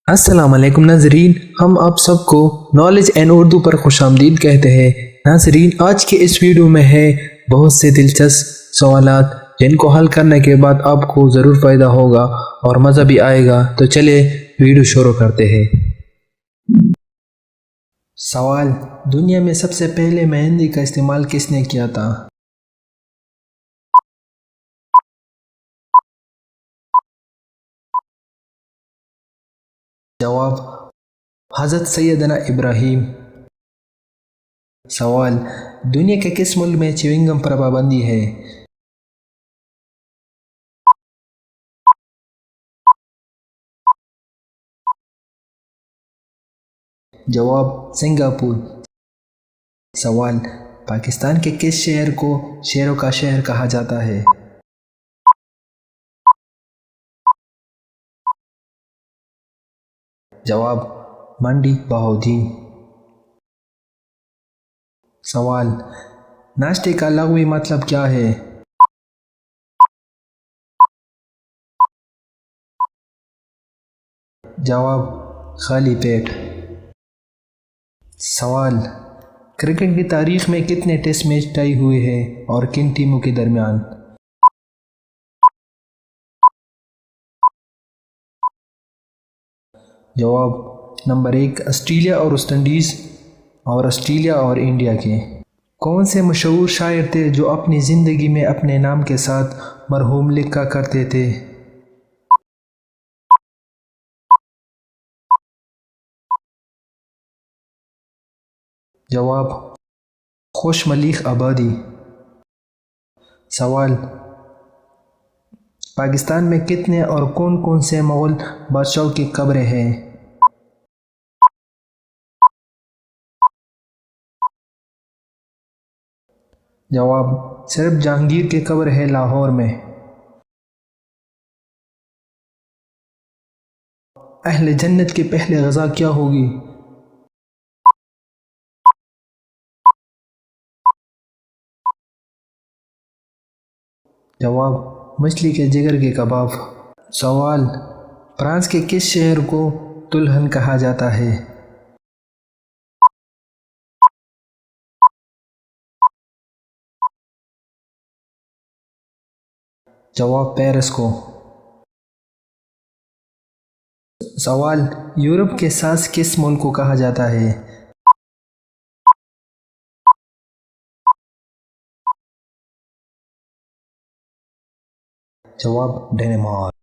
अस्सलाम वालेकुम नाजरीन, हम आप सबको नॉलेज एंड उर्दू पर खुश आमदीद कहते हैं। नाजरीन, आज के इस वीडियो में है बहुत से दिलचस्प सवालात जिनको हल करने के बाद आपको ज़रूर फ़ायदा होगा और मज़ा भी आएगा। तो चलिए वीडियो शुरू करते हैं। सवाल: दुनिया में सबसे पहले मेहंदी का इस्तेमाल किसने किया था? जवाब: हज़रत सैयदना इब्राहीम। सवाल: दुनिया के किस मुल्क में च्युइंगम पर पाबंदी है? जवाब: सिंगापुर। सवाल: पाकिस्तान के किस शहर को शेरों का शहर कहा जाता है? जवाब: मंडी बहाउद्दीन। सवाल: नाश्ते का लग़वी मतलब क्या है? जवाब: खाली पेट। सवाल: क्रिकेट की तारीख में कितने टेस्ट मैच तय हुए हैं और किन टीमों के दरमियान? जवाब: नंबर 1 ऑस्ट्रेलिया और वेस्ट इंडीज़ और ऑस्ट्रेलिया और इंडिया के। कौन से मशहूर शायर थे जो अपनी ज़िंदगी में अपने नाम के साथ मरहूम लिखा करते थे? जवाब: खुश मलीक आबादी। सवाल: पाकिस्तान में कितने और कौन कौन से मुग़ल बादशाहों की कब्रें हैं? जवाब: सिर्फ जहांगीर की कब्र है लाहौर में। अहले जन्नत की पहली ग़ज़ा क्या होगी? जवाब: मछली के जिगर के कबाब। सवाल: फ्रांस के किस शहर को दुल्हन कहा जाता है? जवाब: पेरिस को। सवाल: यूरोप के साथ किस मुल्क को कहा जाता है? जवाब: डेनमार्क।